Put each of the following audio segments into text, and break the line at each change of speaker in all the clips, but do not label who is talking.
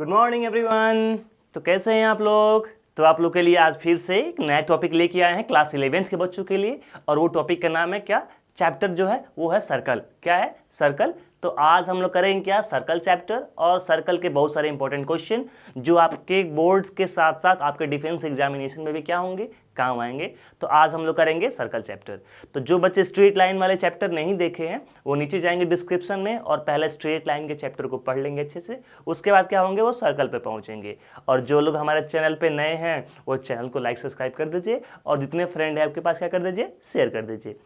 Good morning everyone. तो कैसे हैं आप लोग? तो आप लोग के लिए आज फिर से एक नया टॉपिक लेके आए हैं क्लास 11th के बच्चों के लिए, और वो टॉपिक का नाम है क्या? चैप्टर जो है वो है सर्कल। क्या है? सर्कल। तो आज हम लोग करेंगे क्या? सर्कल चैप्टर, और सर्कल के बहुत सारे इंपॉर्टेंट क्वेश्चन जो आपके बोर्ड्स के साथ साथ आपके डिफेंस एग्जामिनेशन में भी क्या होंगे, काम आएंगे। तो आज हम लोग करेंगे सर्कल चैप्टर। तो जो बच्चे स्ट्रेट लाइन वाले चैप्टर नहीं देखे हैं वो नीचे जाएंगे डिस्क्रिप्शन में, और पहले स्ट्रेट लाइन के चैप्टर को पढ़ लेंगे अच्छे से। उसके बाद क्या होंगे, वो सर्कल पे पहुंचेंगे। और जो लोग हमारे चैनल पे नए हैं वो चैनल को लाइक सब्सक्राइब कर दीजिए, और जितने फ्रेंड है आपके पास क्या कर दीजिए, शेयर कर दीजिए।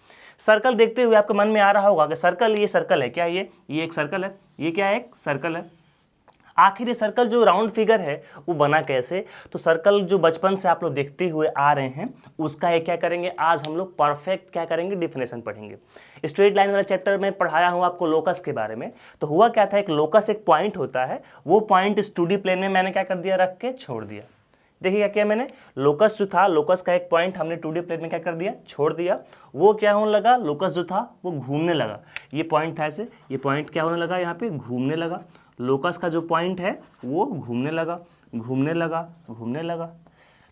सर्कल देखते हुए आपके मन में आ रहा होगा कि सर्कल, ये सर्कल है क्या? ये एक सर्कल है। ये क्या है? एक सर्कल है। आखिर ये सर्कल जो राउंड फिगर है वो बना कैसे? तो सर्कल जो बचपन से आप लोग देखते हुए आ रहे हैं उसका ये क्या करेंगे, आज हम लोग परफेक्ट क्या करेंगे, डिफिनेशन पढ़ेंगे। स्ट्रेट लाइन वाला चैप्टर में पढ़ाया हूँ आपको लोकस के बारे में। तो हुआ क्या था, एक लोकस एक पॉइंट होता है, वो पॉइंट इस 2D प्लेन में मैंने क्या कर दिया, रख के छोड़ दिया। देखिए क्या मैंने, लोकस जो था, लोकस का एक पॉइंट हमने 2D प्लेन में क्या कर दिया, छोड़ दिया। वो क्या होने लगा, लोकस जो था वो घूमने लगा। ये पॉइंट था ऐसे, ये पॉइंट क्या होने लगा, यहाँ पे घूमने लगा। लोकस का जो पॉइंट है वो घूमने लगा, घूमने लगा, घूमने लगा।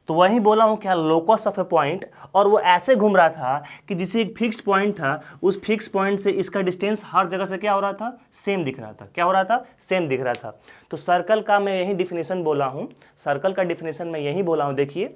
तो वही बोला हूँ क्या, लोकस ऑफ ए पॉइंट। और वो ऐसे घूम रहा था कि जिसे एक फिक्स्ड पॉइंट था, उस फिक्स पॉइंट से इसका डिस्टेंस हर जगह से क्या हो रहा था, सेम दिख रहा था। क्या हो रहा था? सेम दिख रहा था। तो सर्कल का मैं यही डिफिनेशन बोला हूँ, सर्कल का डिफिनेशन मैं यही बोला हूँ। देखिए,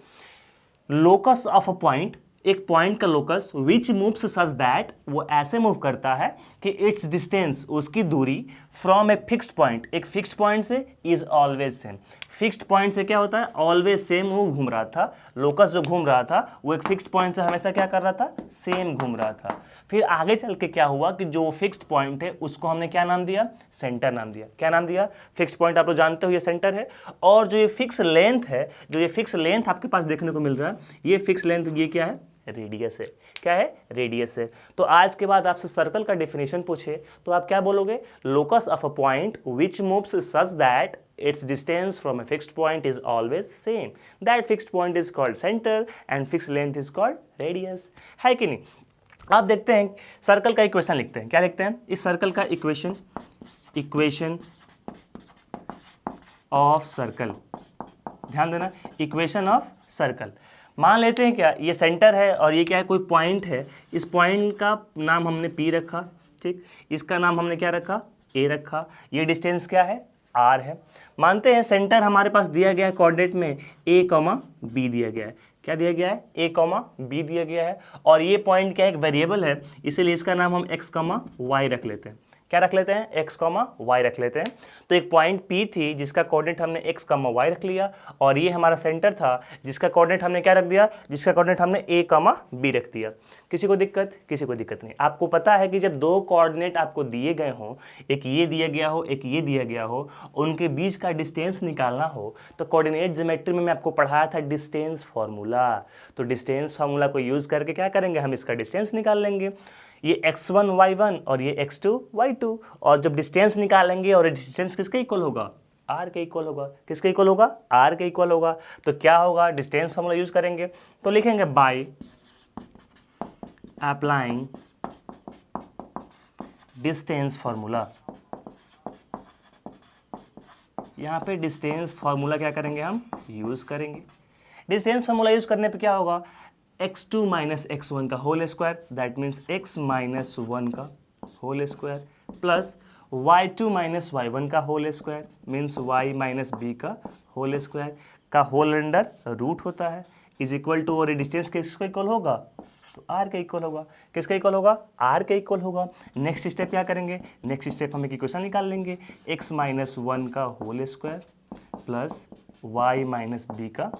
लोकस ऑफ अ पॉइंट, एक पॉइंट का locus which moves such that, वो ऐसे मूव करता है कि इट्स डिस्टेंस, उसकी दूरी, फ्रॉम ए फिक्स्ड पॉइंट, एक फिक्स्ड पॉइंट से, is always same. Fixed point से क्या होता है, ऑलवेज सेम। वो घूम रहा था, लोकस जो घूम रहा था वो एक फिक्स्ड पॉइंट से हमेशा क्या कर रहा था, सेम घूम रहा था। फिर आगे चल के क्या हुआ कि जो फिक्स्ड पॉइंट है उसको हमने क्या नाम दिया, सेंटर नाम दिया। क्या नाम दिया? फिक्स्ड पॉइंट आप लोग जानते हो ये सेंटर है। और जो ये फिक्स लेंथ है, जो ये फिक्स लेंथ आपके पास देखने को मिल रहा है, ये फिक्स लेंथ, ये क्या है, रेडियस है। क्या है? रेडियस है। तो आज के बाद आपसे सर्कल का डेफिनेशन पूछे तो आप क्या बोलोगे, locus of a point which moves such that its distance from a fixed point is always same, that fixed point is called center and fixed length is called radius। है कि नहीं? आप देखते हैं सर्कल का इक्वेशन लिखते हैं। क्या लिखते हैं इस सर्कल का इक्वेशन? Equation of circle. ध्यान देना, इक्वेशन ऑफ सर्कल। मान लेते हैं क्या, ये सेंटर है और ये क्या है, कोई पॉइंट है। इस पॉइंट का नाम हमने P रखा, ठीक। इसका नाम हमने क्या रखा, A रखा। ये डिस्टेंस क्या है, R है। मानते हैं सेंटर हमारे पास दिया गया है कोऑर्डिनेट में A, B दिया गया है। क्या दिया गया है? A, B दिया गया है। और ये पॉइंट क्या है, एक वेरिएबल है, इसीलिए इसका नाम हम x, y रख लेते हैं। क्या रख लेते हैं? x, y रख लेते हैं। तो एक पॉइंट P थी जिसका कोऑर्डिनेट हमने x, y रख लिया, और ये हमारा सेंटर था जिसका कोऑर्डिनेट हमने क्या रख दिया, जिसका कोऑर्डिनेट हमने A, B रख दिया। किसी को दिक्कत? किसी को दिक्कत नहीं। आपको पता है कि जब दो कोऑर्डिनेट आपको दिए गए हों, एक ये दिया गया हो, एक ये दिया गया हो, उनके बीच का डिस्टेंस निकालना हो, तो कोऑर्डिनेट ज्योमेट्री में मैं आपको पढ़ाया था डिस्टेंस फार्मूला। तो डिस्टेंस फार्मूला को यूज़ करके क्या करेंगे, हम इसका डिस्टेंस निकाल लेंगे। ये x1 y1 और ये x2 y2। और जब डिस्टेंस निकालेंगे और डिस्टेंस किसके इक्वल होगा, r के इक्वल होगा। किसके इक्वल होगा? r के इक्वल होगा। तो क्या होगा, डिस्टेंस फार्मूला यूज करेंगे। तो लिखेंगे बाय अप्लाइंग डिस्टेंस फार्मूला। यहाँ पे डिस्टेंस फार्मूला क्या करेंगे, हम यूज करेंगे। डिस्टेंस फार्मूला यूज करने पे क्या होगा, x2 माइनस x1 का whole square, that means x minus 1 का whole square, plus y2 minus y1 का whole square, means y minus b का होल स्क्वायर का होल अंडर रूट होता है, इज इक्वल टू, और डिस्टेंस किसका इक्वल होगा, तो r के इक्वल होगा। किसका इक्वल होगा? r के इक्वल होगा। नेक्स्ट स्टेप क्या करेंगे, नेक्स्ट स्टेप हम एक इक्वेशन निकाल लेंगे, x माइनस 1 का whole square plus y minus b का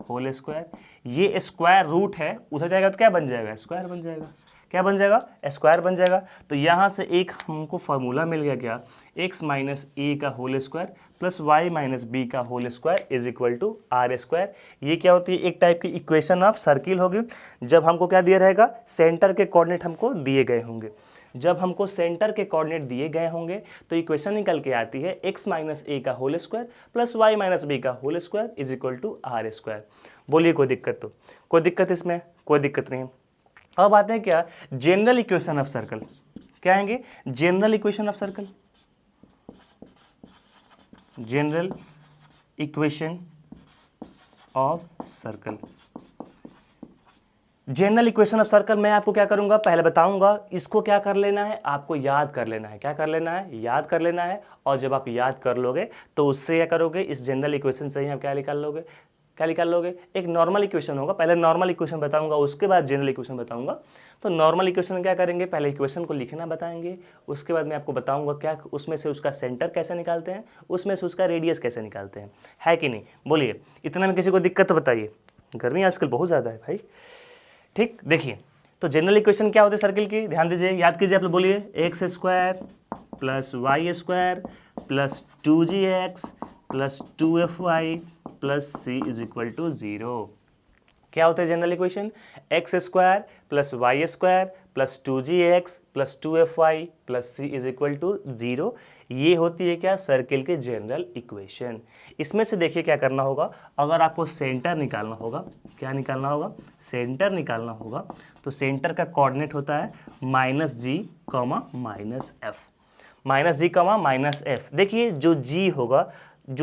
होल स्क्वायर। ये स्क्वायर रूट है, उधर जाएगा तो क्या बन जाएगा, स्क्वायर बन जाएगा। क्या बन जाएगा? स्क्वायर बन जाएगा। तो यहाँ से एक हमको फार्मूला मिल गया, क्या, x माइनस ए का whole square plus y minus b का whole square is equal to r square. ये क्या होती है, एक टाइप की इक्वेशन ऑफ सर्किल होगी। जब हमको क्या दिया रहेगा, सेंटर के कोऑर्डिनेट हमको दिए गए होंगे। जब हमको सेंटर के कोऑर्डिनेट दिए गए होंगे तो इक्वेशन निकल के आती है x माइनस ए का whole square plus y minus b का whole square is equal to r square. बोलिए कोई दिक्कत? तो कोई दिक्कत इसमें? कोई दिक्कत नहीं। अब आते हैं क्या, जनरल इक्वेशन ऑफ सर्कल। क्या आएंगे? General equation of circle. General equation of circle. General equation of circle मैं आपको क्या करूंगा, पहले बताऊंगा इसको क्या कर लेना है, आपको याद कर लेना है। क्या कर लेना है, याद कर लेना है। और जब आप याद कर लोगे तो उससे क्या करोगे, इस जनरल इक्वेशन से ही आप क्या निकाल लोगे, क्या निकाल लोगे, एक नॉर्मल इक्वेशन होगा। पहले नॉर्मल इक्वेशन बताऊंगा, उसके बाद जनरल इक्वेशन बताऊंगा। तो नॉर्मल इक्वेशन में क्या करेंगे, पहले इक्वेशन को लिखना बताएंगे, उसके बाद मैं आपको बताऊंगा क्या उसमें से उसका सेंटर कैसे निकालते हैं, उसमें से उसका रेडियस कैसे निकालते हैं, है कि नहीं। बोलिए, इतना में किसी को दिक्कत तो बताइए, गर्मी आजकल बहुत ज़्यादा है भाई। ठीक, देखिए तो जनरल इक्वेशन क्या होती है सर्किल की, ध्यान दीजिए, याद कीजिए, आप लोग बोलिए, x square plus y square plus 2gx plus 2fy plus c is equal to 0। क्या होता है general equation, x square plus y square plus 2gx plus 2fy plus c is equal to 0। ये होती है क्या, सर्किल के general equation. इसमें से देखिए क्या करना होगा, अगर आपको सेंटर निकालना होगा, क्या निकालना होगा, सेंटर निकालना होगा, तो सेंटर का कोऑर्डिनेट होता है -g, -f, -g, -f। देखिए जो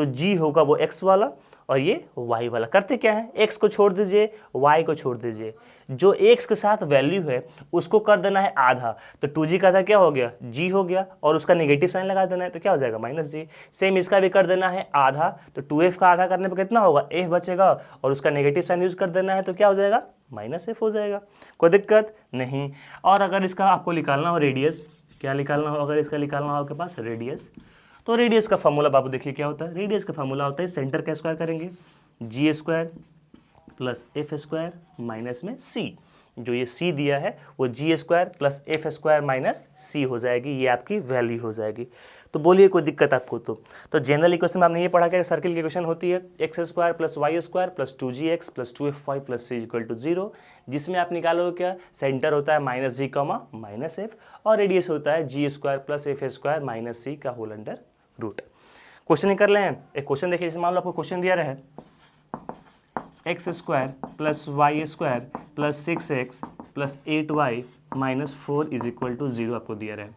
g होगा वो x वाला और ये y वाला। करते क्या है, x को छोड़ दीजिए, y को छोड़ दीजिए, जो x के साथ वैल्यू है उसको कर देना है आधा। तो 2g का आधा क्या हो गया, g हो गया, और उसका नेगेटिव साइन लगा देना है, तो क्या हो जाएगा, -g। सेम इसका भी कर देना है आधा, तो 2f का आधा करने पर कितना होगा, f बचेगा, और उसका नेगेटिव साइन यूज कर देना है, तो क्या हो जाएगा, -f हो जाएगा। कोई दिक्कत नहीं। और अगर इसका आपको निकालना हो रेडियस, क्या निकालना हो, अगर इसका निकालना हो आपके पास रेडियस, तो रेडियस का फॉर्मूला बाबू देखिए क्या होता है, रेडियस का फॉर्मूला होता है सेंटर का स्क्वायर करेंगे, g square plus f square minus में सी। जो ये सी दिया है वो g square plus f square minus c हो जाएगी, ये आपकी वैल्यू हो जाएगी। तो बोलिए कोई दिक्कत आपको तो जनरल इक्वेशन में आपने ये पढ़ा कि सर्किल की इक्वेशन होती है x square plus y square plus 2gx plus 2fy plus c equal to 0, जिसमें आप निकालोगे क्या, सेंटर होता है -g, -f, और रेडियस होता है g square plus f square minus c का होल अंडर रूट। क्वेश्चन कर लें, एक क्वेश्चन देखिए, मान लो आपको क्वेश्चन दिया रहा है x square plus y square plus 6x plus 8y minus 4 is equal to 0 आपको दिया रहा है।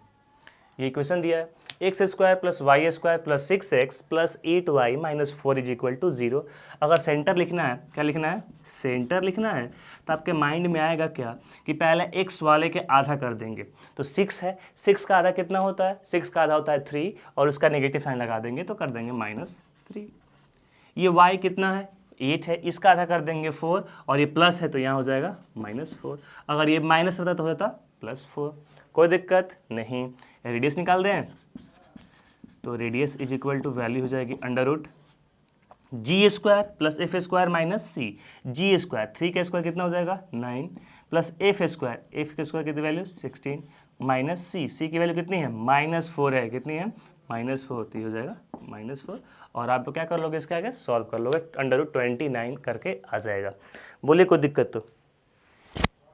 ये क्वेश्चन दिया है x square plus y square plus 6x plus 8y minus 4 is equal to 0। अगर सेंटर लिखना है, क्या लिखना है, सेंटर लिखना है, तो आपके माइंड में आएगा क्या कि पहले x वाले के आधा कर देंगे, तो 6 है, 6 का आधा कितना होता है, 6 का आधा होता है 3, और उसका नेगेटिव साइन लगा देंगे तो कर देंगे -3। ये y कितना है, 8 है, इसका आधा कर देंगे 4, और ये प्लस है तो यहाँ हो जाएगा -4। अगर ये माइनस होता तो हो जाता +4। कोई दिक्कत नहीं। रेडियस निकाल दें, तो radius is equal to value हो जाएगी under root g square plus f square minus c. G square 3 का स्क्वायर कितना हो जाएगा 9 प्लस एफ के स्क्वायर कितनी वैल्यू 16 माइनस सी की वैल्यू कितनी है -4 है, कितनी है -4, तो हो जाएगा -4। और आप क्या कर लोगे, इसका आगे सॉल्व कर लोगे, अंडर रूट 29 करके आ जाएगा। बोलिए कोई दिक्कत तो,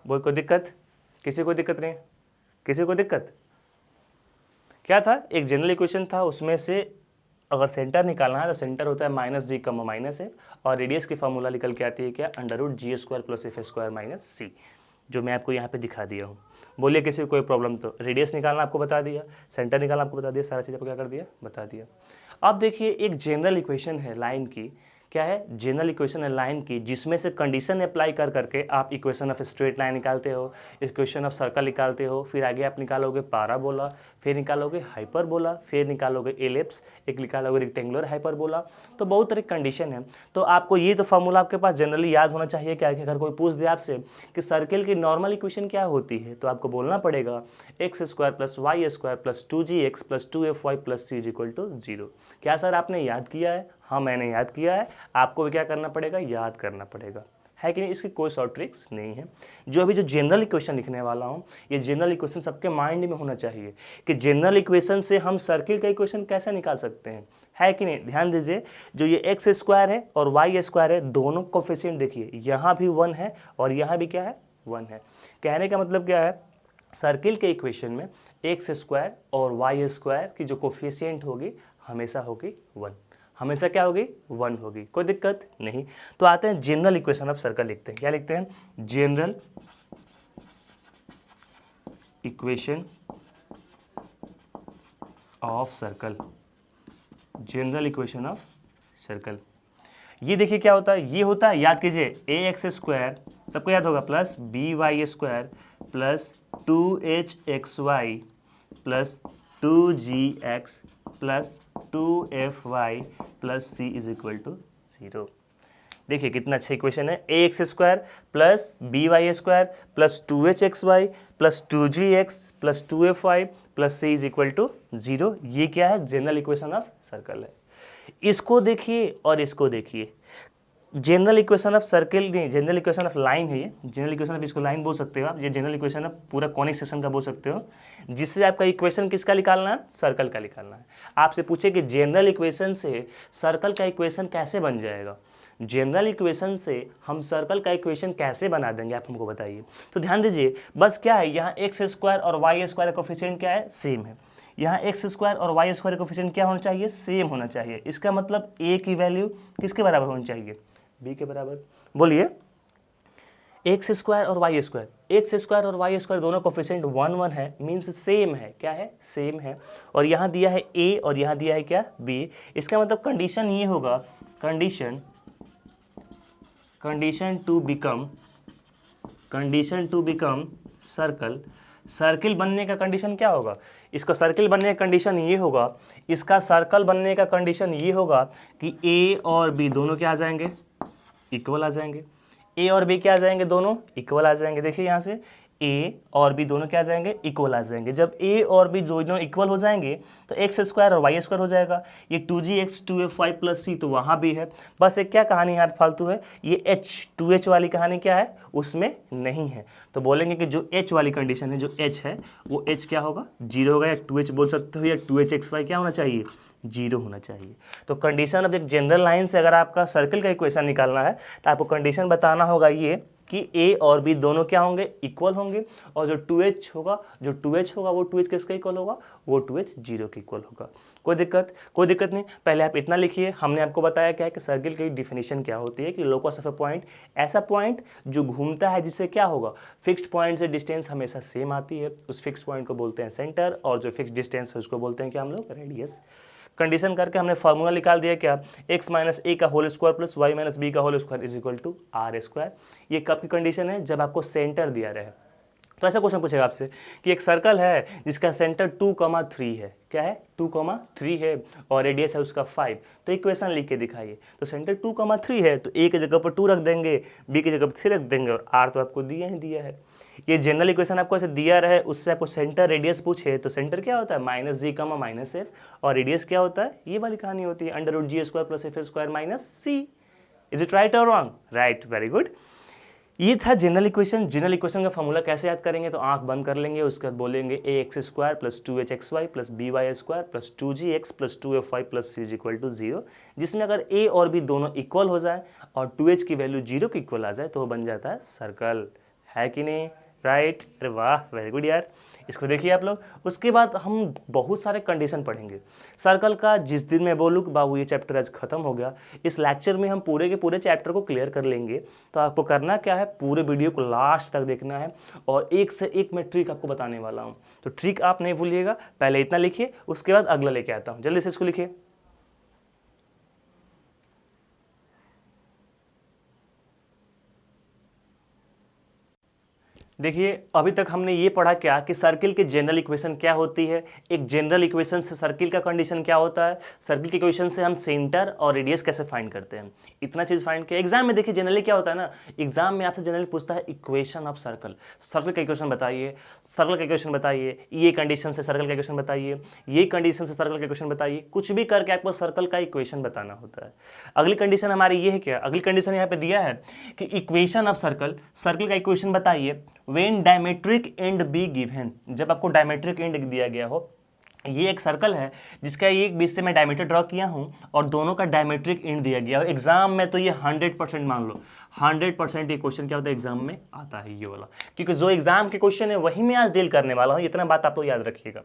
बोल कोई दिक्कत, किसी को दिक्कत नहीं, किसी को दिक्कत। क्या था, एक जनरल इक्वेशन था, उसमें से अगर सेंटर निकालना है तो सेंटर होता है -g, -f, और रेडियस की फार्मूला निकल के आती है क्या, under root g square plus f square minus c, जो मैं आपको यहाँ पे दिखा दिया हूँ। बोलिए किसी को कोई प्रॉब्लम तो, रेडियस निकालना आपको बता दिया, सेंटर निकालना आपको बता दिया, सारा चीज़ आपको क्या कर दिया, बता दिया। अब देखिए एक जनरल इक्वेशन है लाइन की, क्या है, जनरल इक्वेशन है लाइन की, जिसमें से कंडीशन अप्लाई कर करके आप इक्वेशन ऑफ स्ट्रेट लाइन निकालते हो, इक्वेशन ऑफ सर्कल निकालते हो, फिर आगे आप निकालोगे पाराबोला, फिर निकालोगे हाइपरबोला, फिर निकालोगे एलिप्स, एक निकालोगे रेक्टेंगुलर हाइपरबोला। तो बहुत तरह की कंडीशन है। तो आपको ये तो फार्मूला आपके पास जनरली याद होना चाहिए क्या कि अगर कोई पूछ दे आपसे कि सर्किल की नॉर्मल इक्वेशन क्या होती है, तो आपको बोलना पड़ेगा x square plus y square plus 2gx plus 2fy plus c is equal to 0। क्या सर आपने याद किया है, हाँ मैंने याद किया है, आपको भी क्या करना पड़ेगा, याद करना पड़ेगा, है कि नहीं। इसकी कोई शॉर्ट ट्रिक्स नहीं है। जो अभी जो जनरल इक्वेशन लिखने वाला हूँ, ये जनरल इक्वेशन सबके माइंड में होना चाहिए कि जनरल इक्वेशन से हम सर्किल का इक्वेशन कैसे निकाल सकते हैं, है कि नहीं। ध्यान दीजिए, जो ये एक्स स्क्वायर है और वाई स्क्वायर है, दोनों कोफिशिएंट देखिए, यहाँ भी 1 है और यहाँ भी क्या है 1 है। कहने का मतलब क्या है, सर्किल के इक्वेशन में एक्स स्क्वायर और वाई स्क्वायर की जो कोफिशिएंट होगी हमेशा होगी 1, हमेशा क्या होगी 1 होगी, कोई दिक्कत नहीं। तो आते हैं जनरल इक्वेशन ऑफ सर्कल लिखते हैं, क्या लिखते हैं, general equation of circle, general equation of circle. ये देखिए क्या होता है, ये होता है, याद कीजिए ए एक्स स्क्वायर, सबको याद होगा, plus b y square plus 2h(xy) plus 2gx plus 2fy plus c is equal to 0। देखिए कितना अच्छा इक्वेशन है, a x square plus b y square plus 2h(xy) plus 2gx plus 2fy plus c is equal to 0। ये क्या है, general equation of circle है। इसको देखिए और इसको देखिए, जनरल इक्वेशन ऑफ सर्कल नहीं, जनरल इक्वेशन ऑफ लाइन है ये, जनरल इक्वेशन ऑफ, इसको लाइन बोल सकते हो आप, ये जनरल इक्वेशन ऑफ पूरा कॉनिक सेक्शन का बोल सकते हो, जिससे आपका इक्वेशन किसका निकालना है, सर्कल का निकालना है। आपसे पूछे कि जनरल इक्वेशन से सर्कल का इक्वेशन कैसे बन जाएगा, जनरल इक्वेशन से हम सर्कल का इक्वेशन कैसे बना देंगे, आप हमको बताइए। तो ध्यान दीजिए, बस क्या है, यहाँ एक्स स्क्वायर और वाई स्क्वायर का कोफिशिएंट क्या है, सेम है। यहाँ एक्स स्क्वायर और वाई स्क्वायर का कोफिशिएंट क्या होना चाहिए, सेम होना चाहिए। इसका मतलब ए की वैल्यू किसके बराबर होनी चाहिए, बी के बराबर। बोलिए, एक्स स्क्वायर और वाई स्क्वायर, एक्स स्क्वायर और वाई स्क्वायर दोनों कोफिशिएंट 1 1 है, मीन्स सेम है, क्या है, सेम है। और यहाँ दिया है ए और यहाँ दिया है क्या, बी। इसका मतलब कंडीशन ये होगा, condition to become circle. Circle बनने का कंडीशन क्या होगा, इसका सर्किल बनने का कंडीशन ये होगा, इसका सर्कल बनने का कंडीशन ये होगा कि ए और बी दोनों क्या आ जाएंगे, इक्वल आ जाएंगे। ए और बी क्या आ जाएंगे, दोनों इक्वल आ जाएंगे। देखिए यहाँ से ए और बी दोनों क्या आ जाएंगे, इक्वल आ जाएंगे। जब ए और बी दोनों इक्वल हो जाएंगे तो एक्स स्क्वायर और वाई स्क्वायर हो जाएगा। ये 2gx 2fy प्लस c तो वहाँ भी है। बस एक क्या कहानी यार फालतू है, ये h 2h वाली कहानी क्या है, उसमें नहीं है। तो बोलेंगे कि जो h वाली कंडीशन है, जो h है वो h क्या होगा, 0 होगा, या 2h बोल सकते हो, या 2hxy क्या होना चाहिए, 0 होना चाहिए। तो कंडीशन अब एक जनरल लाइन से अगर आपका सर्कल का इक्वेशन निकालना है तो आपको कंडीशन बताना होगा ये कि ए और बी दोनों क्या होंगे, इक्वल होंगे। और जो 2h होगा वो 2h किसका इक्वल होगा, वो 2h 0 के इक्वल होगा। कोई दिक्कत नहीं। पहले आप इतना लिखिए, हमने आपको बताया क्या है कि सर्किल की डिफिनीशन क्या होती है, कि लोकस ऑफ ए पॉइंट, ऐसा पॉइंट जो घूमता है, जिससे क्या होगा, फिक्स्ड पॉइंट से डिस्टेंस हमेशा सेम आती है, उस फिक्स्ड पॉइंट को बोलते हैं सेंटर, और जो फिक्स्ड डिस्टेंस है उसको बोलते हैं क्या हम लोग, रेडियस। कंडीशन करके हमने फार्मूला निकाल दिया क्या, x माइनस ए का whole square plus y minus b का whole square is equal to r square. ये कब की कंडीशन है, जब आपको सेंटर दिया रहे। तो ऐसा क्वेश्चन पूछेगा आपसे कि एक सर्कल है जिसका सेंटर 2,3 है, क्या है, 2,3 है, और रेडियस है उसका 5। तो इक्वेशन लिख के दिखाइए। तो सेंटर 2,3 है तो ए की जगह पर 2 रख देंगे, बी की जगह पर 3 रख देंगे, और आर तो आपको दिया है। ये जनरल इक्वेशन आपको ऐसे दिया रहे, उससे आपको सेंटर रेडियस पूछे तो सेंटर क्या होता है, -g, -f, और रेडियस क्या होता है, ये वाली कहानी होती है, √g² plus f² - c। Is it right और रॉन्ग, राइट, वेरी गुड। ये था जनरल इक्वेशन। जनरल इक्वेशन का फॉर्मूला कैसे याद करेंगे, तो आंख बंद कर लेंगे, उसके बाद बोलेंगे ax² plus 2hxy plus by² plus 2gx plus 2fy plus c is equal to 0, जिसमें अगर a और b दोनों इक्वल हो जाए और 2h की वैल्यू 0 के इक्वल आ जाए तो वो बन जाता है सर्कल, है कि नहीं, राइट। अरे वाह, वेरी गुड यार। इसको देखिए आप लोग। उसके बाद हम बहुत सारे कंडीशन पढ़ेंगे सर्कल का। जिस दिन मैं बोलूँ कि बाबू ये चैप्टर आज खत्म हो गया, इस लेक्चर में हम पूरे के पूरे चैप्टर को क्लियर कर लेंगे। तो आपको करना क्या है, पूरे वीडियो को लास्ट तक देखना है, और एक से एक मैं ट्रिक आपको बताने वाला हूँ। तो ट्रिक आप नहीं भूलिएगा, पहले इतना लिखिए, उसके बाद अगला लेके आता हूँ। जल्दी से इसको लिखिए। देखिए अभी तक हमने ये पढ़ा क्या कि सर्किल की जनरल इक्वेशन क्या होती है, एक जनरल इक्वेशन से सर्किल का कंडीशन क्या होता है, सर्किल की इक्वेशन से हम सेंटर और रेडियस कैसे फाइंड करते हैं, इतना चीज़ फाइंड किया। एग्जाम में देखिए जनरली क्या होता है ना, एग्जाम में आपसे जनरली पूछता है इक्वेशन ऑफ सर्कल, सर्कल का इक्वेशन बताइए, सर्कल का इक्वेशन बताइए, ये कंडीशन से सर्कल का इक्वेशन बताइए, ये कंडीशन से सर्कल का इक्वेशन बताइए, कुछ भी करके आपको सर्कल का इक्वेशन बताना होता है। अगली कंडीशन हमारी ये है क्या, अगली कंडीशन यहाँ पे दिया है कि इक्वेशन ऑफ सर्कल, सर्कल का इक्वेशन बताइए when diametric end be given. जब आपको डायमेट्रिक एंड दिया गया हो, ये एक सर्कल है जिसका एक बीच से मैं डायमीटर ड्रॉ किया हूँ और दोनों का डायमेट्रिक एंड दिया गया हो एग्जाम में, तो ये 100% मान लो 100% ये क्वेश्चन क्या होता है एग्जाम में आता है ये वाला, क्योंकि जो एग्जाम के क्वेश्चन है वही मैं आज डील करने वाला हूँ। इतना बात आप लोग याद रखिएगा।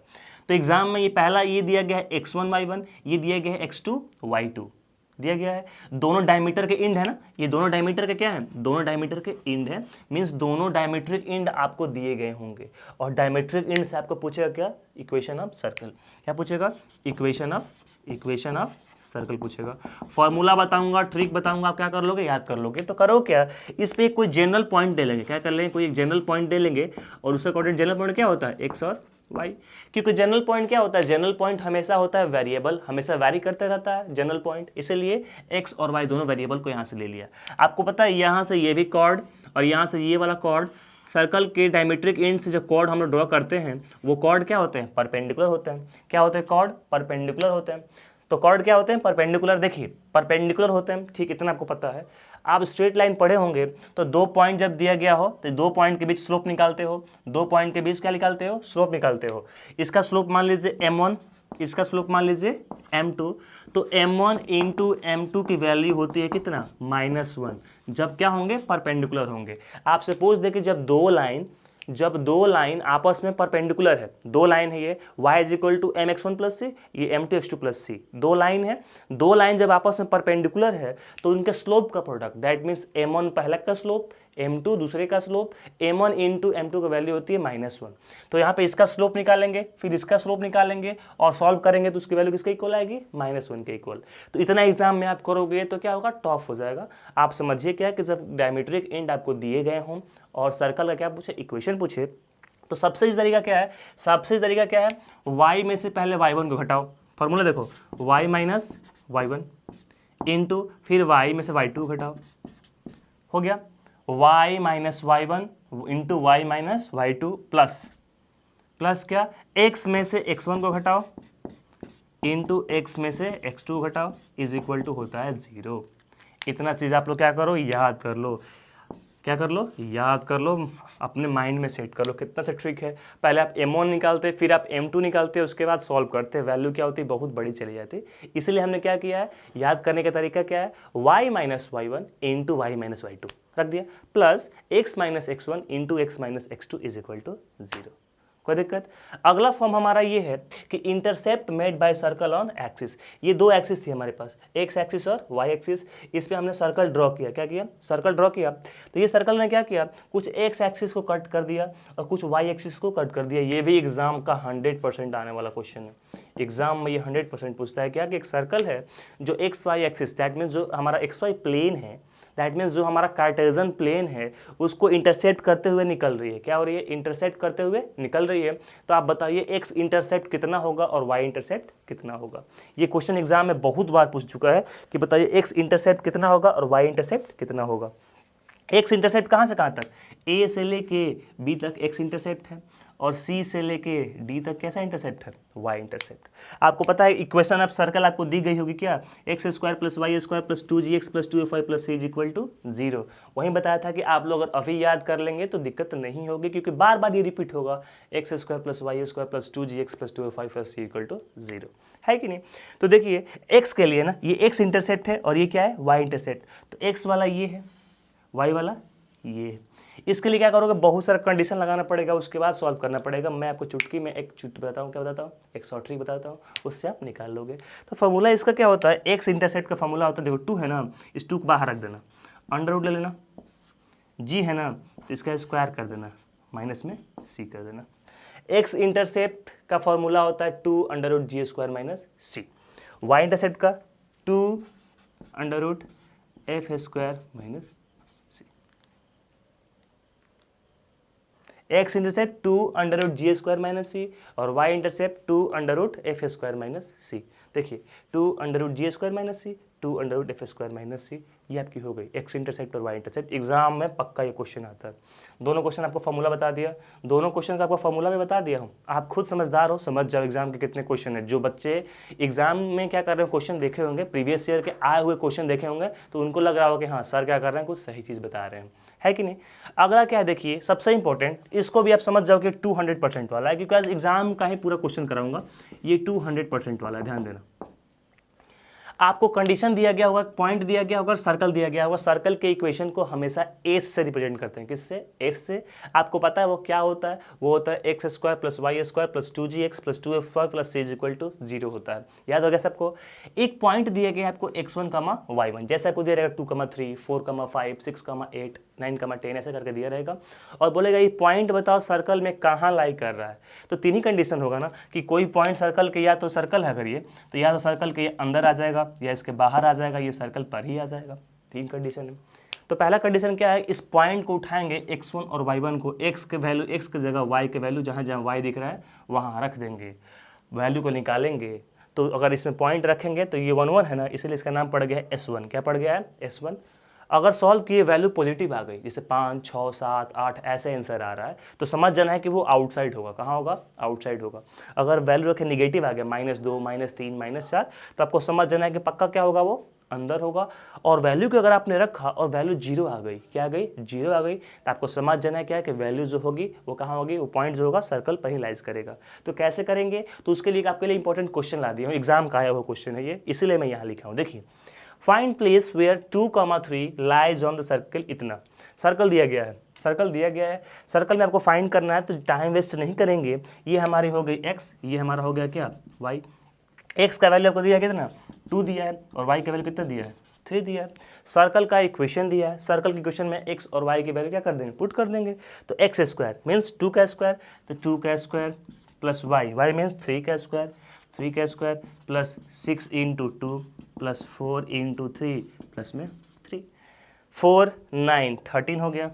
तो एग्जाम में ये पहला ये दिया गया है x1 y1, ये दिया गया है x2 y2 दिया गया है। दोनों डायमीटर के एंड है ना, ये दोनों डायमीटर के क्या है, दोनों डायमीटर के एंड है, मींस दोनों डायमीट्रिक एंड आपको दिए गए होंगे। और डायमीट्रिक एंड से आपको पूछेगा क्या, इक्वेशन ऑफ सर्कल। क्या पूछेगा, इक्वेशन ऑफ सर्कल पूछेगा। फॉर्मूला बताऊंगा, ट्रिक बताऊंगा, आप क्या कर लोगे, याद कर लोगे। तो करो क्या, इस पे कोई जनरल पॉइंट दे लेंगे, क्या कर लेंगे, कोई एक जनरल पॉइंट दे लेंगे और उसके अकॉर्डिंग जनरल पॉइंट क्या होता है, एक्स और वाई। क्योंकि जनरल पॉइंट क्या होता है, जनरल पॉइंट हमेशा होता है वेरिएबल, हमेशा वैरी करते रहता है जनरल पॉइंट, इसीलिए एक्स और वाई दोनों वेरिएबल को यहाँ से ले लिया। आपको पता है यहाँ से ये भी कॉर्ड और यहाँ से ये वाला कॉर्ड, सर्कल के डायमेट्रिक एंड से जो कॉर्ड हम लोग ड्रॉ करते हैं वो कॉर्ड क्या होते हैं, परपेंडिकुलर होते हैं। क्या होते हैं, कॉर्ड परपेंडिकुलर होते हैं। तो कॉर्ड क्या होते हैं, परपेंडिकुलर। देखिए परपेंडिकुलर होते हैं, ठीक, इतना आपको पता है। आप स्ट्रेट लाइन पढ़े होंगे तो 2 पॉइंट जब दिया गया हो तो 2 पॉइंट के बीच स्लोप निकालते हो, 2 पॉइंट के बीच क्या निकालते हो, स्लोप निकालते हो। इसका स्लोप मान लीजिए m1, इसका स्लोप मान लीजिए m2। तो m1 इंटू m2 की वैल्यू होती है कितना, -1, जब क्या होंगे, परपेंडिकुलर होंगे। आप सपोज देखिए जब दो लाइन आपस में परपेंडिकुलर है, 2 लाइन है ये, y is equal to mx1 plus c, ये m2x2 प्लस सी, 2 लाइन है। 2 लाइन जब आपस में परपेंडिकुलर है तो उनके स्लोप का प्रोडक्ट, दैट मीन्स m1 पहला का स्लोप, m2 दूसरे का स्लोप, m1 इंटू m2 का वैल्यू होती है -1। तो यहाँ पे इसका स्लोप निकालेंगे, फिर इसका स्लोप निकालेंगे और सॉल्व करेंगे तो उसकी वैल्यू किसके इक्वल आएगी, -1 के इक्वल। तो इतना एग्जाम में आप करोगे तो क्या होगा, टॉप हो जाएगा। आप समझिए क्या कि जब डायमेट्रिक एंड आपको दिए गए हों और सर्कल का क्या पूछे, इक्वेशन पूछे, तो सबसे इस तरीका क्या है, सबसे इस तरीका क्या है, y में से पहले y1 को घटाओ। फॉर्मूला देखो, y माइनस y1 इंटू फिर y में से y2 घटाओ, हो गया y minus y1 into y minus y2 plus क्या, x में से x1 को घटाओ इंटू x में से x2 घटाओ इज इक्वल टू होता है 0। इतना चीज़ आप लोग क्या करो, याद कर लो। क्या कर लो, याद कर लो, अपने माइंड में सेट कर लो। कितना सा ट्रिक है, पहले आप m1 निकालते, फिर आप m2 निकालते, उसके बाद सॉल्व करते, वैल्यू क्या होती, बहुत बड़ी चली जाती। इसलिए हमने क्या किया है, याद करने का तरीका क्या है, y minus y1 into y minus y2 रख दिया, plus x minus x1 into x minus x2 is equal to 0। कोई दिक्कत। अगला फॉर्म हमारा ये है कि intercept made by circle on axis. ये 2 एक्सिस थी हमारे पास, x एक्सिस और y एक्सिस। इस पे हमने सर्कल ड्रॉ किया, क्या किया, सर्कल ड्रॉ किया। तो ये सर्कल ने क्या किया, कुछ x एक्सिस को कट कर दिया और कुछ y एक्सिस को कट कर दिया। ये भी एग्जाम का 100% आने वाला क्वेश्चन है। एग्जाम में ये 100% पूछता है क्या, कि एक सर्कल है जो XY एक्सिस, दैट मीन्स जो हमारा XY प्लेन है, दैट मीन्स जो हमारा कार्टेशियन प्लेन है उसको इंटरसेप्ट करते हुए निकल रही है। क्या हो रही है, इंटरसेप्ट करते हुए निकल रही है। तो आप बताइए x इंटरसेप्ट कितना होगा और y इंटरसेप्ट कितना होगा। ये क्वेश्चन एग्जाम में बहुत बार पूछ चुका है कि बताइए x इंटरसेप्ट कितना होगा और y इंटरसेप्ट कितना होगा। x इंटरसेप्ट कहाँ से कहाँ तक, a से लेके b तक x इंटरसेप्ट है और C से लेके D तक कैसा इंटरसेप्ट है, Y इंटरसेप्ट। आपको पता है इक्वेशन ऑफ सर्कल आपको दी गई होगी क्या, x square plus y square plus 2gx plus 2fy plus c is equal to 0। वहीं बताया था कि आप लोग अगर अभी याद कर लेंगे तो दिक्कत नहीं होगी, क्योंकि बार बार ये रिपीट होगा, x square plus y square plus 2gx plus 2fy plus c equal to 0, है कि नहीं। तो देखिए x के लिए ना ये x इंटरसेप्ट है और ये क्या है, y इंटरसेप्ट। तो x वाला ये है, y वाला ये है। इसके लिए क्या करोगे, बहुत सारा कंडीशन लगाना पड़ेगा, उसके बाद सॉल्व करना पड़ेगा। मैं आपको चुटकी में एक बताता हूँ, क्या बताता हूँ, एक शॉर्ट ट्रिक बताता हूँ, उससे आप निकाल लोगे। तो फॉर्मूला इसका क्या होता है, एक्स इंटरसेप्ट का फॉर्मूला होता है, देखो 2 है ना, इस 2 को बाहर रख देना, अंडर रूट ले लेना, जी है ना तो इसका स्क्वायर कर देना, माइनस में सी कर देना। एक्स इंटरसेप्ट का फॉर्मूला होता है 2 under root g square minus c. Y intercept का 2 under root f square minus x intercept 2 under root g square minus c और y intercept 2 under root f square minus c. देखिए 2 under root g square minus c, 2 under root f square minus c, ये आपकी हो गई x intercept और y intercept. Exam में पक्का ये क्वेश्चन आता है। दोनों क्वेश्चन आपको फॉर्मूला बता दिया, दोनों क्वेश्चन का आपको फॉर्मूला भी बता दिया हूँ। आप खुद समझदार हो, समझ जाओ एग्जाम के कितने क्वेश्चन है। जो बच्चे एग्जाम में क्या कर रहे हैं, क्वेश्चन देखे होंगे, प्रीवियस ईयर के आए हुए क्वेश्चन देखे होंगे, तो उनको लग रहा होगा कि हाँ सर क्या कर रहे हैं, कुछ सही चीज़ बता रहे हैं, है कि नहीं। अगला क्या है, देखिए सबसे इंपॉर्टेंट, इसको भी आप समझ जाओ कि 200% वाला है, क्योंकि आज एग्जाम का ही पूरा क्वेश्चन कराऊंगा। ये 200% वाला है, ध्यान देना। आपको कंडीशन दिया गया होगा, पॉइंट दिया गया होगा, सर्कल दिया गया होगा। सर्कल के इक्वेशन को हमेशा एस से रिप्रेजेंट करते हैं, किससे, एस से। आपको पता है वो क्या होता है, वो होता है x square plus y square plus 2gx plus 2fy plus c is equal to 0 होता है। याद हो गया सबको। एक पॉइंट दिया गया है आपको x1, y1, जैसा आपको दे रहेगा 2, 3, 4, 5, 6, 8, 9,10 ऐसे करके दिया रहेगा और बोलेगा ये पॉइंट बताओ सर्कल में कहाँ लाई कर रहा है। तो तीन ही कंडीशन होगा ना कि कोई पॉइंट सर्कल के, या तो सर्कल है अगर ये, तो या तो सर्कल के अंदर आ जाएगा या इसके बाहर आ जाएगा, ये सर्कल पर ही आ जाएगा। तीन कंडीशन है। तो पहला कंडीशन क्या है, इस पॉइंट को उठाएंगे x1 और y1 को, x के वैल्यू x की जगह y के वैल्यू जहाँ जहाँ y दिख रहा है वहाँ रख देंगे, वैल्यू को निकालेंगे। तो अगर इसमें पॉइंट रखेंगे तो ये 1 1 है ना, इसलिए इसका नाम पड़ गया है S1। क्या पड़ गया है S1। अगर सॉल्व किए वैल्यू पॉजिटिव आ गई, जैसे 5 6 7 8 ऐसे आंसर आ रहा है, तो समझ जाना है कि वो आउटसाइड होगा। कहाँ होगा, आउटसाइड होगा। अगर वैल्यू रखे निगेटिव आ गया -2 -3 -4, तो आपको समझ जाना है कि पक्का क्या होगा, वो अंदर होगा। और वैल्यू को अगर आपने रखा और वैल्यू 0 आ गई, क्या आ गई, 0 आ गई, तो आपको समझ जाना है क्या है कि वैल्यू जो होगी वो कहाँ होगी, वो पॉइंट जो होगा सर्कल पर ही लाइज करेगा। तो कैसे करेंगे, तो उसके लिए आपके लिए इंपॉर्टेंट क्वेश्चन ला दिया हूँ, एग्जाम का आया हुआ क्वेश्चन है ये, इसीलिए मैं यहाँ लिखा हूँ। देखिए, find place where 2,3 lies on the circle. इतना सर्कल दिया गया है, सर्कल दिया गया है, सर्कल में आपको फाइंड करना है, तो टाइम वेस्ट नहीं करेंगे। ये हमारी हो गई x, ये हमारा हो गया क्या, y। x का वैल्यू आपको दिया कितना, 2 दिया है, और y का वैल्यू कितना दिया है, 3 दिया है। सर्कल का इक्वेशन दिया है, सर्कल के इक्वेशन में x और y की वैल्यू क्या कर देंगे, पुट कर देंगे। तो x स्क्वायर मीन्स 2 का स्क्वायर, तो 2 का स्क्वायर प्लस y मीन्स 3 का स्क्वायर, 3 का स्क्वायर प्लस 6 × 2 प्लस 4 × 3 प्लस में 3, 4 9 13 हो गया,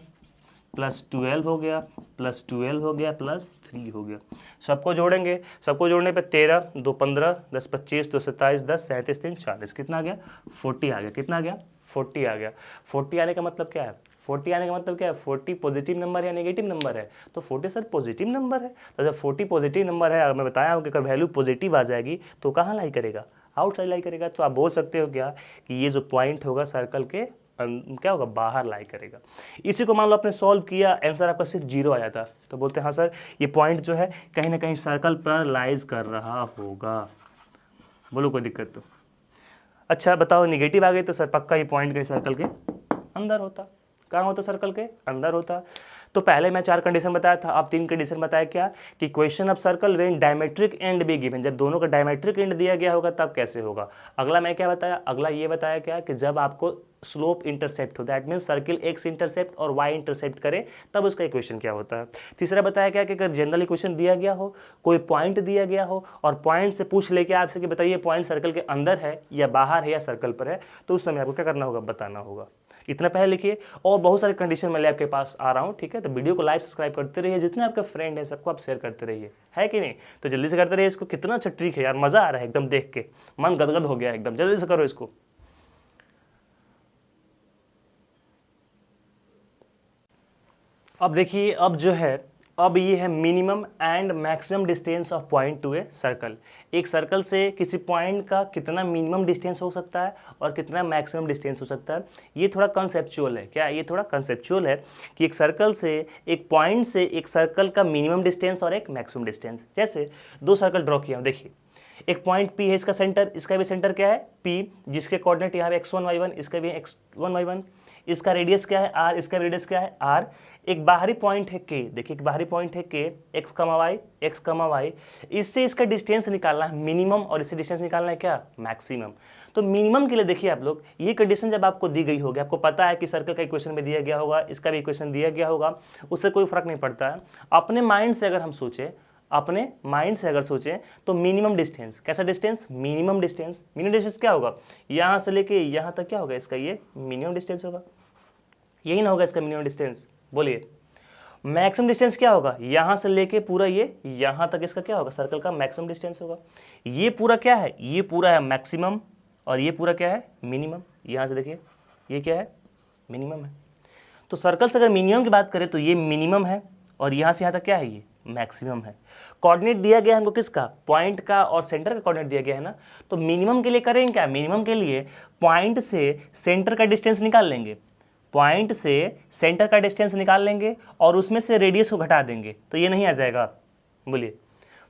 प्लस 12 हो गया, प्लस 12 हो गया, प्लस 3 हो गया। सबको जोड़ेंगे, सबको जोड़ने पे 13 2 15 10 25 2 27 10 37 3 40, कितना आ गया, 40 आ गया। कितना आ गया, 40 आ गया। 40 आने का मतलब क्या है, 40 आने का मतलब क्या है, 40 पॉजिटिव नंबर या नेगेटिव नंबर है, तो 40 सर पॉजिटिव नंबर है। तो जब 40 पॉजिटिव नंबर है, मैं बताया हूँ कि अगर वैल्यू पॉजिटिव आ जाएगी तो कहाँ लाई करेगा, आउटसाइड लाई करेगा। तो आप बोल सकते हो क्या कि ये जो पॉइंट होगा सर्कल के क्या होगा, बाहर लाई करेगा। इसी को मान लो आपने सॉल्व किया, आंसर आपका सिर्फ 0 आया था, तो बोलते हैं हाँ सर ये पॉइंट जो है कहीं ना कहीं सर्कल पर लाइज कर रहा होगा। बोलो कोई दिक्कत तो। अच्छा बताओ, निगेटिव आ गई तो सर पक्का ये पॉइंट कहीं सर्कल के अंदर होता। कहाँ होता, सर्कल के अंदर होता। तो पहले मैं 4 कंडीशन बताया था, अब 3 कंडीशन बताया क्या कि question of circle when diametric end be given, जब दोनों का डायमेट्रिक एंड दिया गया होगा तब कैसे होगा। अगला मैं क्या बताया, अगला ये बताया क्या कि जब आपको स्लोप इंटरसेप्ट हो, that means circle x intercept और वाई इंटरसेप्ट करे तब उसका इक्वेशन क्या होता है। तीसरा बताया क्या कि अगर जनरल इक्वेशन दिया गया हो, कोई पॉइंट दिया गया हो और पॉइंट से पूछ लेके आपसे कि बताइए पॉइंट सर्कल के अंदर है या बाहर है या सर्कल पर है, तो उस समय आपको क्या करना होगा, बताना होगा। इतना पहले लिखिए, और बहुत सारे कंडीशन मैं आपके पास आ रहा हूँ, ठीक है। तो वीडियो को लाइक सब्सक्राइब करते रहिए, जितने आपके फ्रेंड हैं सबको आप शेयर करते रहिए, है कि नहीं। तो जल्दी से करते रहिए इसको, कितना अच्छा ट्रिक है यार, मजा आ रहा है एकदम देख के, मन गदगद हो गया एकदम। जल्दी से करो इसको। अब देखिए, अब जो है, अब ये है minimum and maximum distance of point two a circle. एक सर्कल से किसी पॉइंट का कितना मिनिमम डिस्टेंस हो सकता है और कितना मैक्सिमम डिस्टेंस हो सकता है, ये थोड़ा कंसेप्चुअल है। क्या ये थोड़ा कंसेप्चुअल है कि एक सर्कल से, एक पॉइंट से एक सर्कल का मिनिमम डिस्टेंस और एक मैक्सिमम डिस्टेंस। जैसे 2 सर्कल ड्रॉ किया, देखिए एक पॉइंट P है, इसका सेंटर, इसका भी सेंटर क्या है P, जिसके कोऑर्डिनेट यहाँ पे x1 y1, इसका भी x1 y1, इसका रेडियस क्या है r, इसका रेडियस क्या है r। एक बाहरी पॉइंट है K, देखिए एक बाहरी पॉइंट है K, x, y, इससे इसका डिस्टेंस निकालना है मिनिमम और इससे डिस्टेंस निकालना है क्या, मैक्सिमम। तो मिनिमम के लिए देखिए आप लोग, ये कंडीशन जब आपको दी गई होगी, आपको पता है कि सर्कल का इक्वेशन में दिया गया होगा, इसका भी इक्वेशन दिया गया होगा, उससे कोई फर्क नहीं पड़ता है। अपने माइंड से अगर हम सोचें, अपने माइंड से अगर सोचें तो मिनिमम डिस्टेंस, कैसा distance, minimum distance. Minimum distance क्या होगा, यहाँ से लेके यहाँ तक क्या होगा, इसका ये मिनिमम डिस्टेंस होगा, यही ना होगा इसका मिनिमम डिस्टेंस। बोलिए मैक्सिमम डिस्टेंस क्या होगा, यहाँ से लेके पूरा ये यहाँ तक इसका क्या होगा, सर्कल का मैक्सिमम डिस्टेंस होगा। ये पूरा क्या है, ये पूरा है मैक्सिमम और ये पूरा क्या है, मिनिमम। यहाँ से देखिए ये क्या है, मिनिमम है। तो सर्कल से अगर मिनिमम की बात करें तो ये मिनिमम है और यहाँ से यहाँ तक क्या है, ये मैक्सिमम है। कोऑर्डिनेट दिया गया है हमको किसका, पॉइंट का और सेंटर का कोऑर्डिनेट दिया गया है ना। तो मिनिमम के लिए करेंगे क्या, मिनिमम के लिए पॉइंट से सेंटर का डिस्टेंस निकाल लेंगे, पॉइंट से सेंटर का डिस्टेंस निकाल लेंगे और उसमें से रेडियस को घटा देंगे, तो ये नहीं आ जाएगा। बोलिए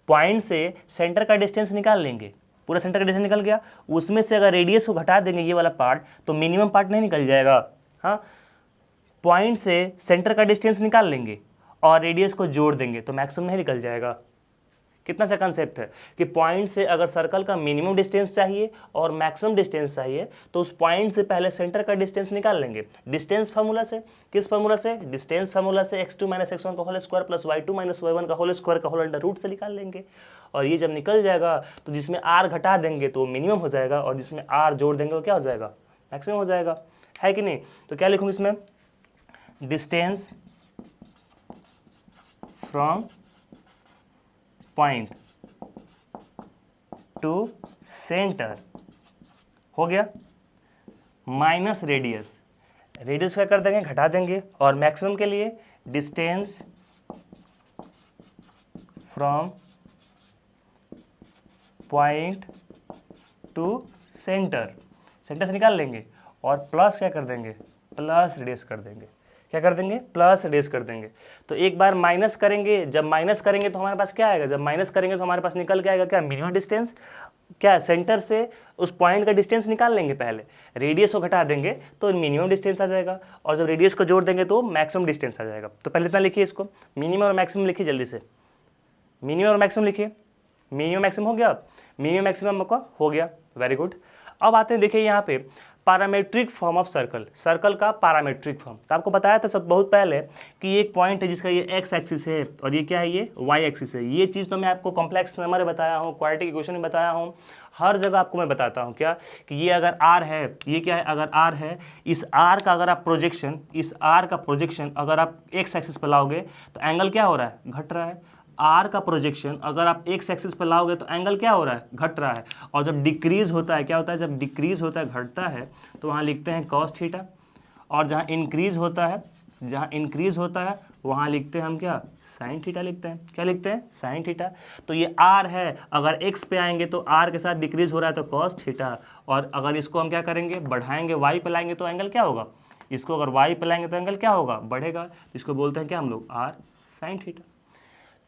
पॉइंट से सेंटर का डिस्टेंस निकाल लेंगे, पूरा सेंटर का डिस्टेंस निकल गया, उसमें से अगर रेडियस को घटा देंगे ये वाला पार्ट, तो मिनिमम पार्ट नहीं निकल जाएगा। हाँ, पॉइंट से सेंटर का डिस्टेंस निकाल लेंगे और रेडियस को जोड़ देंगे तो मैक्सिमम नहीं निकल जाएगा। कितना सा कंसेप्ट है कि पॉइंट से अगर सर्कल का मिनिमम डिस्टेंस चाहिए और मैक्सिमम डिस्टेंस चाहिए तो उस पॉइंट से पहले सेंटर का डिस्टेंस निकाल लेंगे डिस्टेंस फार्मूला से। किस फार्मूला से? डिस्टेंस फार्मूला से x2 - x1 का whole square plus y2 - y1 का होल स्क्वायर का होल अंडर रूट से निकाल लेंगे। और ये जब निकल जाएगा तो जिसमें r घटा देंगे तो मिनिमम हो जाएगा और जिसमें r जोड़ देंगे वो क्या हो जाएगा? मैक्सिमम हो जाएगा, है कि नहीं? तो क्या लिखूंगा इसमें? Distance from point two centre हो गया, माइनस रेडियस। रेडियस क्या कर देंगे? घटा देंगे। और मैक्सिमम के लिए distance from point two centre, centre से निकाल लेंगे और प्लस क्या कर देंगे? प्लस रेडियस कर देंगे। क्या कर देंगे? प्लस रेडियस कर देंगे। तो एक बार माइनस करेंगे, जब माइनस करेंगे तो हमारे पास क्या आएगा? जब माइनस करेंगे तो हमारे पास निकल के आएगा क्या? Minimum distance. क्या सेंटर से उस पॉइंट का डिस्टेंस निकाल लेंगे, पहले रेडियस को घटा देंगे तो मिनिमम डिस्टेंस आ जाएगा और जब रेडियस को जोड़ देंगे तो मैक्सिमम डिस्टेंस आ जाएगा। तो पहले इतना लिखिए, इसको मिनिमम और मैक्सिमम लिखिए जल्दी से। मिनिमम और मैक्सिमम लिखिए। मिनिमम मैक्सिमम हो गया, मिनिमम मैक्सिमम का हो गया, वेरी गुड। अब आते हैं, देखिए यहाँ पे parametric form of circle, circle का पैरामेट्रिक फॉर्म। तो आपको बताया था सब बहुत पहले कि एक पॉइंट है जिसका ये एक्स एक्सिस है और ये क्या है? ये वाई एक्सिस है। ये चीज़ तो मैं आपको कॉम्प्लेक्स नंबर में बताया हूँ, क्वाड्रेटिक इक्वेशन में बताया हूँ, हर जगह आपको मैं बताता हूँ क्या कि ये अगर आर है, ये क्या है? अगर आर है, इस आर का अगर आप प्रोजेक्शन, इस आर का प्रोजेक्शन अगर आप एक्स एक्सिस पर लाओगे तो एंगल क्या हो रहा है? घट रहा है। आर का प्रोजेक्शन अगर आप एक्स एक्सिस पर लाओगे तो एंगल क्या हो रहा है? घट रहा है। और जब डिक्रीज होता है, क्या होता है? जब डिक्रीज होता है, घटता है, तो वहाँ लिखते हैं कॉस थीटा। और जहाँ इंक्रीज होता है, जहाँ इंक्रीज होता है वहाँ लिखते हैं हम क्या? साइन थीटा लिखते हैं। क्या लिखते हैं? Sign theta. तो ये आर है, अगर एक्स पे आएंगे तो आर के साथ डिक्रीज हो रहा है तो कॉस थीटा। और अगर इसको हम क्या करेंगे? बढ़ाएंगे, वाई पे लाएंगे तो एंगल क्या होगा? इसको अगर वाई पे लाएंगे तो एंगल क्या होगा? बढ़ेगा। इसको बोलते हैं क्या हम लोग? R sine theta.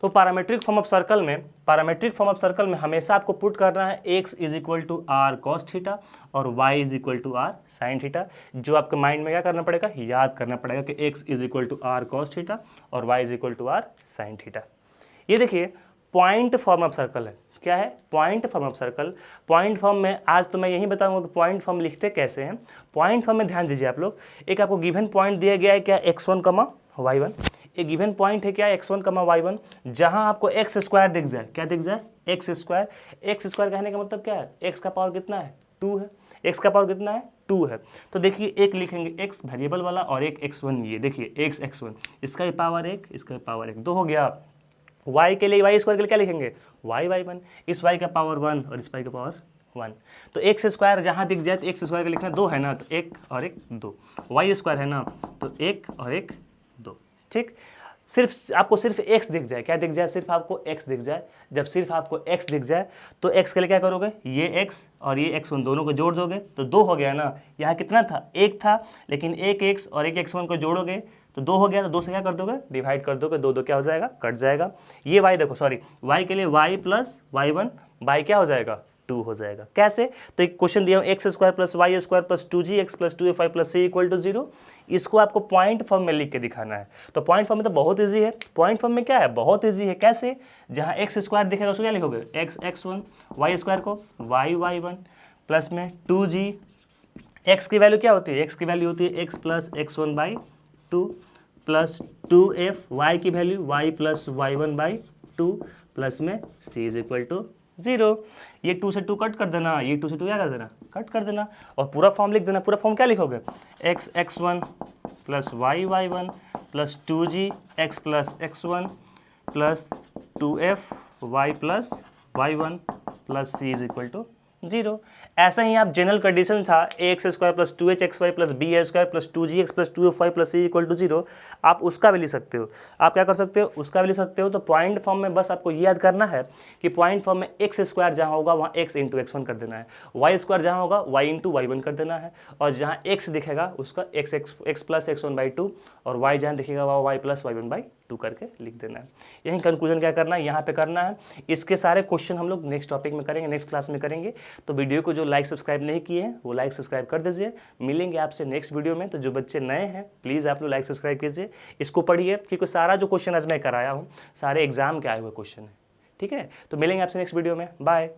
तो पैरामेट्रिक फॉर्म ऑफ सर्कल में, पैरामेट्रिक फॉर्म ऑफ सर्कल में हमेशा आपको पुट करना है x is equal to r cos theta और y is equal to r sine theta. जो आपके माइंड में क्या करना पड़ेगा? याद करना पड़ेगा कि x is equal to r cos theta और y is equal to r sine theta. ये देखिए पॉइंट फॉर्म ऑफ सर्कल है। क्या है? Point form of circle. Point form में आज तो मैं यही बताऊंगा कि पॉइंट फॉर्म लिखते कैसे हैं। पॉइंट फॉर्म में ध्यान दीजिए आप लोग, एक आपको गिवन पॉइंट दिया गया है क्या? x1, y1। एक गिवन पॉइंट है क्या? x1, y1, जहां आपको एक्स स्क्वायर दिख जाए। क्या दिख जाए? X square. एक्स स्क्वायर कहने का मतलब क्या है? एक्स का पावर कितना है? 2 है। एक्स का पावर कितना है? 2 है। तो देखिए एक लिखेंगे एक्स वेरिएबल वाला और एक x1, ये देखिए एक्स x1, इसका भी पावर 1, इसका भी पावर 1, 2 हो गया। y के लिए, y स्क्वायर के लिए क्या लिखेंगे? y1। इस y का पावर 1 और इस y का पावर 1। तो एक्स स्क्वायर जहाँ दिख जाए तो एक्स स्क्वायर का लिखना 2 है ना, तो 1 और 1 2। वाई स्क्वायर है ना, तो 1 और 1 2। ठीक, सिर्फ आपको सिर्फ x दिख जाए। क्या दिख जाए? सिर्फ आपको x दिख जाए। जब सिर्फ आपको x दिख जाए तो x के लिए क्या करोगे? ये x और ये x1 दोनों को जोड़ दोगे तो 2 हो गया ना। यहाँ कितना था? 1 था, लेकिन एक x और एक x1 को जोड़ोगे तो 2 हो गया। तो 2 से क्या कर दोगे? डिवाइड कर दोगे। 2 2 क्या हो जाएगा? कट जाएगा। ये y देखो, सॉरी y के लिए y प्लस y1 बाई क्या हो जाएगा? 2 हो जाएगा। कैसे? तो एक क्वेश्चन दिया x square plus y square plus 2gx plus 2ay plus c equal to 0। इसको आपको पॉइंट फॉर्म में लिख के दिखाना है। तो पॉइंट फॉर्म में तो बहुत इजी है। पॉइंट फॉर्म में क्या है? बहुत इजी है। कैसे? जहाँ एक्स स्क्वायर दिखेगा उसको क्या लिखोगे? एक्स x1, वाई स्क्वायर को y1 प्लस में 2g। एक्स की वैल्यू क्या होती है? एक्स की वैल्यू होती है x plus x1 by 2 plus 2f। Y की value y plus y1 by 2 plus में c इज इक्वल टू 0। ये 2 से 2 कट कर देना, ये 2 से 2 क्या कर देना? कट कर देना। और पूरा फॉर्म लिख देना। पूरा फॉर्म क्या लिखोगे? x x1 plus y1 plus 2g x plus x1 plus 2f y plus y1 plus c is equal to 0। ऐसा ही आप जनरल कंडीशन था ax square plus 2hxy plus b square plus 2gx plus 2fy plus c equal to 0, आप उसका भी लिख सकते हो। आप क्या कर सकते हो? उसका भी लिख सकते हो। तो पॉइंट फॉर्म में बस आपको ये याद करना है कि पॉइंट फॉर्म में एक्स स्क्वायर जहाँ होगा वहाँ x इंटू x1 कर देना है, वाई स्क्वायर जहाँ होगा y इंटू y1 कर देना है, और जहाँ x दिखेगा उसका x प्लस x1 बाई 2 और y जहाँ दिखेगा वहाँ y प्लस y1 बाई 2 करके लिख देना है। यही कंक्लूजन क्या करना है? यहाँ पे करना है। इसके सारे क्वेश्चन हम लोग नेक्स्ट टॉपिक में करेंगे, नेक्स्ट क्लास में करेंगे। तो वीडियो को जो लाइक सब्सक्राइब नहीं किए हैं वो लाइक सब्सक्राइब कर दीजिए। मिलेंगे आपसे नेक्स्ट वीडियो में। तो जो बच्चे नए हैं प्लीज़ आप लोग लाइक सब्सक्राइब कीजिए, इसको पढ़िए, क्योंकि सारा जो क्वेश्चन आज मैं कराया हूँ सारे एग्जाम के आए हुए क्वेश्चन है। ठीक है, तो मिलेंगे आपसे नेक्स्ट वीडियो में, बाय।